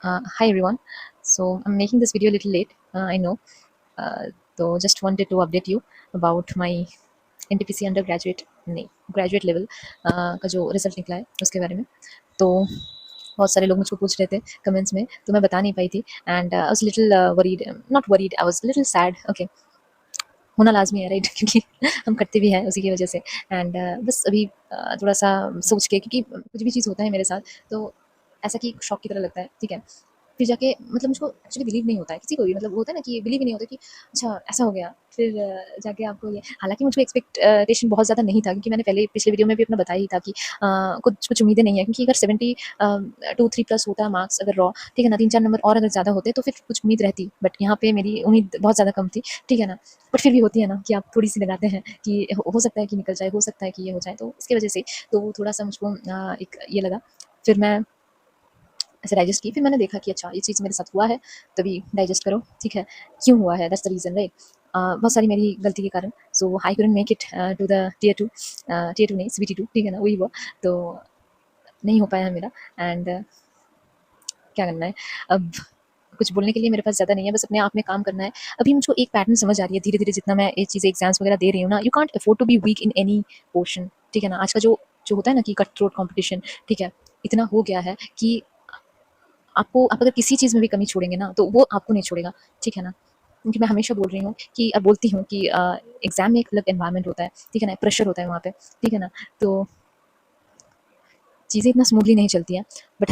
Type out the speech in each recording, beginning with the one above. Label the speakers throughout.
Speaker 1: Hi everyone. So I'm making this video a little late. I know. Uh, so just wanted to update you about my NTPC undergraduate नहीं graduate level का जो result निकला है उसके बारे में। तो बहुत सारे लोग मुझको पूछ रहे थे कमेंट्स में, तो मैं बता नहीं पाई थी and I was little worried, not worried, I was little sad. Okay, होना लाजमी है राइट क्योंकि हम करते भी हैं उसी की वजह से। एंड बस अभी थोड़ा सा सोच के, क्योंकि कुछ भी चीज़ होता है मेरे साथ तो ऐसा कि शौक की तरह लगता है, ठीक है। फिर जाके मतलब मुझको एक्चुअली बिलीव नहीं होता है किसी को भी, मतलब होता है ना कि बिलीव ही नहीं होता कि अच्छा ऐसा हो गया। फिर जाके आपको ये, हालाँकि मुझको एक्सपेक्टेशन बहुत ज़्यादा नहीं था, क्योंकि मैंने पहले पिछले वीडियो में भी अपना बताया ही था कि कुछ कुछ उम्मीदें नहीं है, क्योंकि अगर 72-3 प्लस होता है मार्क्स अगर रॉ, ठीक है ना, 3-4 नंबर और अगर ज़्यादा होते तो फिर कुछ उम्मीद रहती। बट यहाँ पे मेरी उम्मीद बहुत ज़्यादा कम थी, ठीक है ना। बट फिर भी होती है ना कि आप थोड़ी-सी लगाते हैं कि हो सकता है कि निकल जाए, हो सकता है कि ये हो जाए, तो इसकी वजह से तो थोड़ा-सा मुझको एक ये लगा। फिर मैं ऐसे डाइजेस्ट की, फिर मैंने देखा कि अच्छा ये चीज़ मेरे साथ हुआ है, तभी डाइजेस्ट करो, ठीक है, क्यों हुआ है, दैट्स द रीज़न राइट। बहुत सारी मेरी गलती के कारण so I couldn't make it to the tier 2 नहीं सीबीटी 2, ठीक है ना, वही हुआ। तो नहीं हो पाया है मेरा एंड क्या करना है अब, कुछ बोलने के लिए मेरे पास ज़्यादा नहीं है, बस अपने आप में काम करना है। अभी मुझको एक पैटर्न समझ आ रही है धीरे-धीरे, जितना मैं ये चीज़ें एग्ज़ाम्स वगैरह दे रही हूँ ना, you can't afford to be weak in any portion, ठीक है ना। आज का जो जो होता है ना कि कट थ्रोट कॉम्पिटिशन, ठीक है, इतना हो गया है कि आप अगर किसी चीज़ में भी कमी छोड़ेंगे ना, तो वो आपको नहीं छोड़ेगा, ठीक है ना। क्योंकि मैं हमेशा बोल रही हूँ कि बोलती हूँ कि एग्ज़ाम में एक अलग एनवायरनमेंट होता है, ठीक है ना, प्रेशर होता है वहाँ पे, ठीक है ना। तो चीज़ें इतना स्मूथली नहीं चलती हैं, बट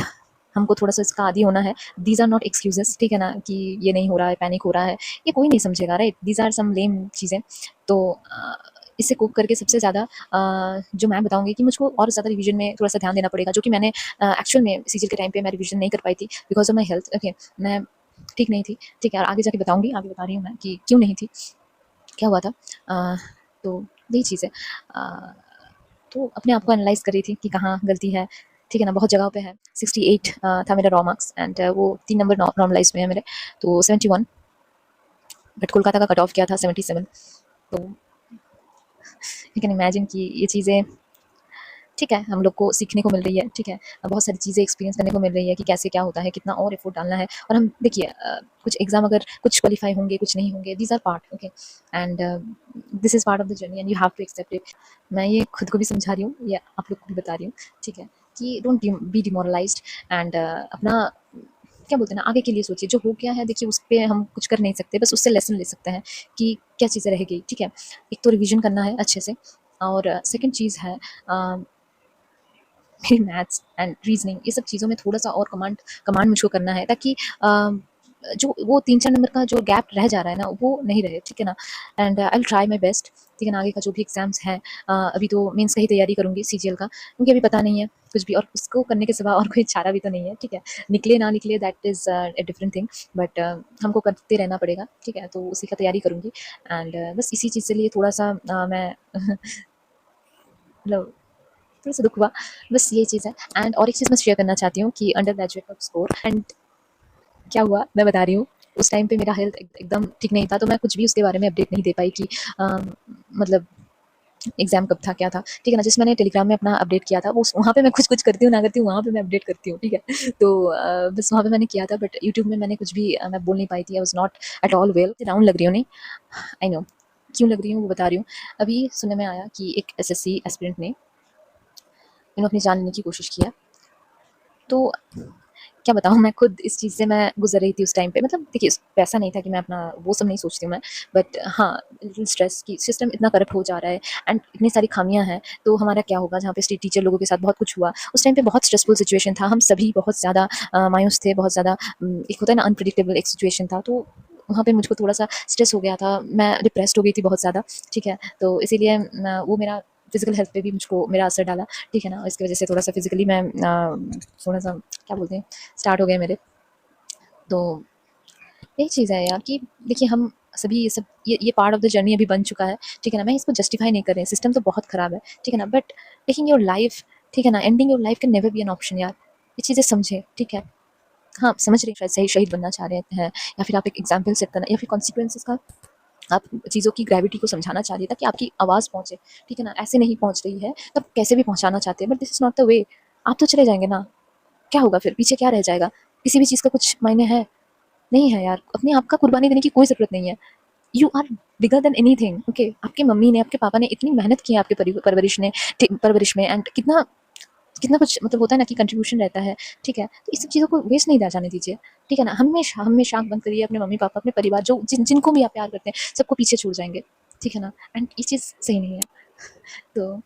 Speaker 1: हमको थोड़ा-सा इसका आदी होना है। दीज़ आर नॉट एक्सक्यूज़ेज़, ठीक है ना, कि ये नहीं हो रहा है, पैनिक हो रहा है, ये कोई नहीं समझेगा राइट, दीज़ आर सम लेम चीज़ें। तो इससे कोप करके सबसे ज़्यादा जो मैं बताऊँगी कि मुझको और ज़्यादा रिवीजन में थोड़ा-सा ध्यान देना पड़ेगा, जो कि मैंने एक्चुअल में सीजीएल के टाइम पे मैं रिवीजन नहीं कर पाई थी because of my health. Okay, मैं ठीक नहीं थी, ठीक है, और आगे जाके बताऊँगी, आगे बता रही हूँ मैं कि क्यों नहीं थी, क्या हुआ था। तो यही चीज़ है। तो अपने आप को एनालाइज़ कर रही थी कि कहाँ गलती है, ठीक है ना, बहुत जगहों पे है। 68 था मेरा रॉ मार्क्स एंड वो 3 नंबर नॉर्मलाइज़ में है मेरे, तो 71, बट कोलकाता का कट ऑफ किया था 77। तो यू कैन इमेजिन कि ये चीज़ें, ठीक है, हम लोग को सीखने को मिल रही है, ठीक है। बहुत सारी चीज़ें एक्सपीरियंस करने को मिल रही है कि कैसे क्या होता है, कितना और एफर्ट डालना है। और हम देखिए कुछ एग्ज़ाम अगर कुछ क्वालीफाई होंगे, कुछ नहीं होंगे, these are part, okay, and this is part of the journey and you have to accept it. मैं ये खुद को भी समझा रही हूँ, या आप लोग को भी बता रही हूँ, ठीक है, कि डोंट बी डिमोरलाइज्ड एंड अपना क्या बोलते हैं ना, आगे के लिए सोचिए। जो हो गया है देखिए, उस पे हम कुछ कर नहीं सकते, बस उससे लेसन ले सकते हैं कि क्या चीज़ें रह गई, ठीक है। एक तो रिवीजन करना है अच्छे से, और सेकंड चीज़ है मेरी मैथ्स एंड रीजनिंग, ये सब चीज़ों में थोड़ा-सा और कमांड कमांड मुझको करना है, ताकि जो वो 3-4 नंबर का जो गैप रह जा रहा है ना, वो नहीं रहे, ठीक है ना। And I will try my best, ठीक है ना। आगे का जो भी एग्ज़ाम्स हैं, अभी तो मेंस का ही तैयारी करूँगी सीजीएल का, क्योंकि अभी पता नहीं है कुछ भी, और उसको करने के सिवा और कोई चारा भी तो नहीं है, ठीक है। निकले ना निकले that is a different thing, but हमको करते रहना पड़ेगा, ठीक है। तो उसी का तैयारी करूँगी एंड बस इसी चीज़ के लिए थोड़ा-सा मैं मतलब थोड़ा-सा दुःख हुआ, बस ये चीज़ है। एंड और एक चीज़ मैं शेयर करना चाहती हूँ कि अंडर ग्रेजुएट का स्कोर एंड क्या हुआ मैं बता रही हूँ। उस टाइम पे मेरा हेल्थ एकदम ठीक नहीं था, तो मैं कुछ भी उसके बारे में अपडेट नहीं दे पाई कि मतलब एग्ज़ाम कब था, क्या था, ठीक है ना। जैसे मैंने टेलीग्राम में अपना अपडेट किया था, वो वहाँ पे मैं कुछ-कुछ करती हूँ, ना करती हूँ, वहाँ पे मैं अपडेट करती हूँ, ठीक है। तो बस वहाँ पे मैंने किया था, बट यूट्यूब में मैंने कुछ भी मैं बोल नहीं पाई थी, I was not at all well, down लग रही हूँ नहीं, आई नो क्यों लग रही हूँ वो बता रही हूँ। अभी सुनने में आया कि एक एसएससी एस्पिरेंट ने अपनी जान लेने की कोशिश की है। तो क्या बताऊँ, मैं खुद इस चीज़ से मैं गुज़र रही थी उस टाइम पे। मतलब देखिए, वैसा नहीं था कि मैं अपना वो सब नहीं सोचती हूँ मैं, बट हाँ, लिटिल स्ट्रेस कि सिस्टम इतना करप्ट हो जा रहा है एंड इतनी सारी खामियाँ हैं, तो हमारा क्या होगा। जहाँ पे स्ट्रीट टीचर लोगों के साथ बहुत कुछ हुआ, उस टाइम पे बहुत स्ट्रेसफुल सिचुएशन था। हम सभी बहुत ज़्यादा मायूस थे, बहुत ज़्यादा एक होता है ना अनप्रेडिक्टेबल एक सिचुएशन था, तो वहाँ पे मुझको थोड़ा-सा स्ट्रेस हो गया था। मैं डिप्रेस्ड हो गई थी बहुत ज़्यादा, ठीक है। तो इसीलिए वो मेरा फिज़िकल हेल्थ पे भी मुझको मेरा असर डाला, ठीक है ना। इसकी वज़ह से थोड़ा-सा फिज़िकली मैं थोड़ा-सा क्या बोलते हैं, स्टार्ट हो गए मेरे। तो यही चीज़ है यार कि देखिए, हम सभी ये सब ये पार्ट ऑफ द जर्नी अभी बन चुका है, ठीक है ना। मैं इसको जस्टिफाई नहीं कर रही, सिस्टम तो बहुत ख़राब है, ठीक है ना, बट टेकिंग योर लाइफ, ठीक है ना, ending your life can never be an option यार। ये चीज़ें समझें, ठीक है। हाँ, समझ रही हूँ शायद सही शहीद बनना चाह रहे हैं, या फिर आप एक एग्जाम्पल सेट करना, या फिर कॉन्सिक्वेंसेस का आप चीज़ों की ग्रेविटी को समझाना चाह रही है ताकि आपकी आवाज़ पहुँचे, ठीक है ना। ऐसे नहीं पहुँच रही है, तब कैसे भी पहुँचाना चाहते हैं, but this is not the way. आप तो चले जाएँगे ना, क्या होगा फिर? पीछे क्या रह जाएगा? किसी भी चीज़ का कुछ मायने है? नहीं है यार, अपने आप का कुर्बानी देने की कोई ज़रूरत नहीं है। You are bigger than anything, okay. आपकी मम्मी ने, आपके पापा ने इतनी मेहनत की है आपके परवरिश में, एंड कितना कितना कुछ मतलब होता है ना कि कंट्रीब्यूशन रहता है, ठीक है? तो इस सब चीज़ों को वेस्ट नहीं जाने दीजिए, ठीक है ना? हमेशा हमेशा आँख बंद करिए, अपने मम्मी-पापा, अपने परिवार, जो जिनको भी आप प्यार करते हैं, सबको पीछे छोड़ जाएँगे, ठीक है ना? एंड ये चीज़ सही नहीं है। तो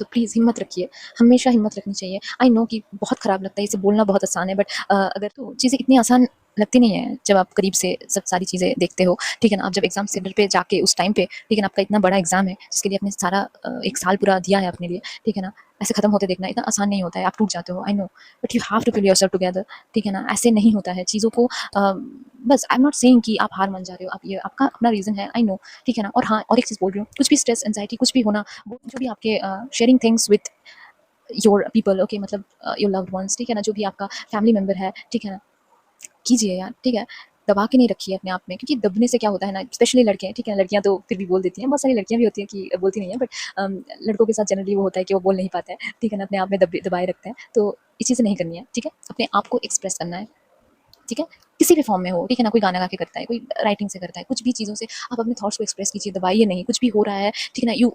Speaker 1: प्लीज़ हिम्मत रखिए, हमेशा हिम्मत रखनी चाहिए। आई नो कि बहुत ख़राब लगता है, इसे बोलना बहुत आसान है, बट अगर तो चीज़ें इतनी आसान लगती नहीं है जब आप करीब से सब सारी चीज़ें देखते हो, ठीक है ना? आप जब एग्ज़ाम सेंटर पे जाके उस टाइम पे, ठीक है ना, आपका इतना बड़ा एग्ज़ाम है जिसके लिए आपने सारा 1 साल पूरा दिया है अपने लिए, ठीक है ना? ऐसे ख़त्म होते देखना इतना आसान नहीं होता है, आप टूट जाते हो, I know, but you have to pull yourself together, ठीक है ना? ऐसे नहीं होता है चीज़ों को। बस आई एम नॉट सेइंग कि आप हार मान जा रहे हो, आप ये आपका अपना रीज़न है, आई नो, ठीक है ना? और हाँ, और एक चीज़ बोल रही हूँ, कुछ भी स्ट्रेस, एंग्ज़ायटी कुछ भी होना, वो जो भी आपके sharing things with your people, okay, मतलब योर लव्ड वंस, ठीक है ना? जो भी आपका फैमिली मेंबर है, ठीक है ना? कीजिए यार, ठीक है? दबा के नहीं रखिए अपने आप में, क्योंकि दबने से क्या होता है ना, स्पेशली लड़के, ठीक है? लड़कियाँ तो फिर भी बोल देती हैं, बहुत सारी लड़कियाँ भी होती हैं कि बोलती नहीं है, बट लड़कों के साथ जनरली वो होता है कि वो बोल नहीं पाते हैं, ठीक है ना? अपने आप में दबाए रखते हैं, तो ये चीज़ें नहीं करनी है, ठीक है? अपने आप को एक्सप्रेस करना है, ठीक है? किसी भी फॉर्म में हो, ठीक है ना? कोई गाना गा के करता है, कोई राइटिंग से करता है, कुछ भी चीज़ों से आप अपने थॉट्स को एक्सप्रेस कीजिए, दबाइए नहीं। कुछ भी हो रहा है, ठीक है ना? यू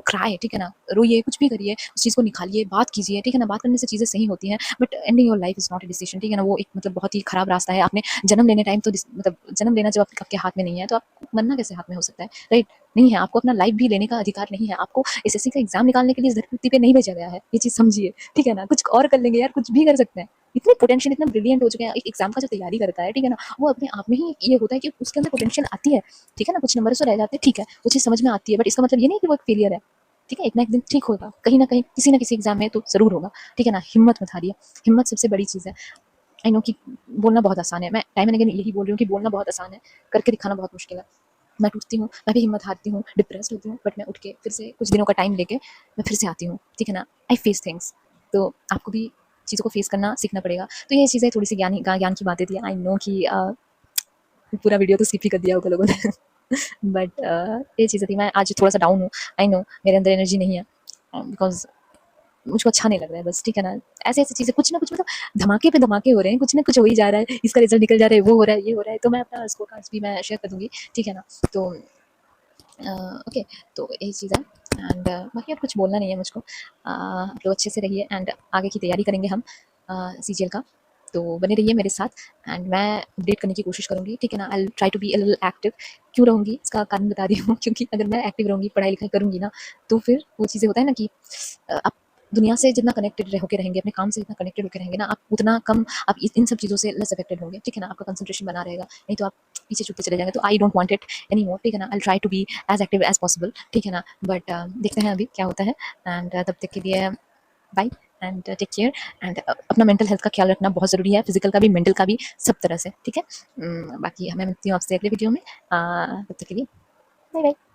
Speaker 1: क्राई, ठीक है ना? रोइए, कुछ भी करिए, उस चीज़ को निकालिए, बात कीजिए, ठीक है ना? बात करने से चीज़ें सही होती हैं, but ending your life is not a decision, ठीक है ना? वो एक मतलब बहुत ही खराब रास्ता है। आपने जन्म लेने टाइम तो मतलब जन्म लेना जब आपके हाथ में नहीं है, तो आप मरना कैसे हाथ में हो सकता है, राइट? नहीं है, आपको अपना लाइफ भी लेने का अधिकार नहीं है। आपको एसएससी का एग्ज़ाम निकालने के लिए इस धरती पे नहीं भेजा गया है, ये चीज़ समझिए, ठीक है ना? कुछ और कर लेंगे यार, कुछ भी कर सकते हैं। इतने पोटेंशियल, इतना ब्रिलियंट हो चुके हैं, एक एग्ज़ाम का जो तैयारी करता है, ठीक है ना? वो अपने आप में ही ये होता है कि उसके अंदर पोटेंशियल आती है, ठीक है ना? कुछ नंबर से रह जाते हैं, ठीक है, वो चीज़ समझ में आती है, बट इसका मतलब ये नहीं कि वो एक फेलियर है, ठीक है? एक ना एक दिन ठीक होगा, कहीं न कहीं, किसी न किसी एग्ज़ाम में तो ज़रूर होगा, ठीक है ना? हिम्मत मत हारिए, हिम्मत सबसे बड़ी चीज़ है। आई नो कि बोलना बहुत आसान है, मैं टाइम एंड अगेन यही बोल रही हूँ कि बोलना बहुत आसान है, करके दिखाना बहुत मुश्किल है। मैं टूटती हूँ, मैं भी हिम्मत हारती हूँ, डिप्रेस्ड होती हूँ, बट मैं उठ के फिर से कुछ दिनों का टाइम लेके मैं फिर से आती हूँ, ठीक है ना? I face things. तो आपको भी चीज़ों को फेस करना सीखना पड़ेगा। तो ये चीज़ें थोड़ी-सी ज्ञान की बातें थी। आई नो कि पूरा वीडियो तो स्किप ही कर दिया होगा लोगों ने। बट ये चीज़ें थी। मैं आज थोड़ा-सा डाउन हूँ। आई नो मेरे अंदर एनर्जी नहीं है, बिकॉज़ मुझको अच्छा नहीं लग रहा है बस, ठीक है ना? ऐसी-ऐसी चीज़ें कुछ ना कुछ मतलब धमाके पे धमाके हो रहे हैं, कुछ ना कुछ हो ही जा रहा है, इसका रिज़ल्ट निकल जा रहा है, वो हो रहा है, ये हो रहा है, तो मैं अपना स्कोर कार्ड्स भी मैं शेयर कर दूँगी, ठीक है ना? तो ओके, तो यही चीज़ है, एंड बाकी और कुछ बोलना नहीं है मुझको। आप लोग अच्छे से रहिए, एंड आगे की तैयारी करेंगे हम सीजीएल का, तो बने रहिए मेरे साथ, एंड मैं अपडेट करने की कोशिश करूँगी, ठीक है ना? I will try to be a little active. क्यों रहूँगी इसका कारण बता रही हूँ क्योंकि अगर मैं एक्टिव रहूँगी, पढ़ाई लिखाई करूँगी ना, तो फिर वो चीज़ें होता है ना कि आप दुनिया से जितना कनेक्टेड होके रहेंगे, अपने काम से जितना कनेक्टेड होके रहेंगे ना, आप उतना कम आप इन सब चीज़ों से लेस अफेक्टेड होंगे, ठीक है ना? आपका कंसंट्रेशन बना रहेगा, नहीं तो आप पीछे छूटते चले जाएंगे। तो I don't want it any more, ठीक है ना? I try to be as active as possible, ठीक है ना? बट देखते हैं अभी क्या होता है, एंड तब तक के लिए bye, and take care, and अपना मेंटल हेल्थ का ख्याल रखना बहुत ज़रूरी है, फिजिकल का भी, मेंटल का भी, सब तरह से, ठीक है? बाकी मैं मिलती हूँ आपसे अगले वीडियो में, तब तक के लिए बाय बाय।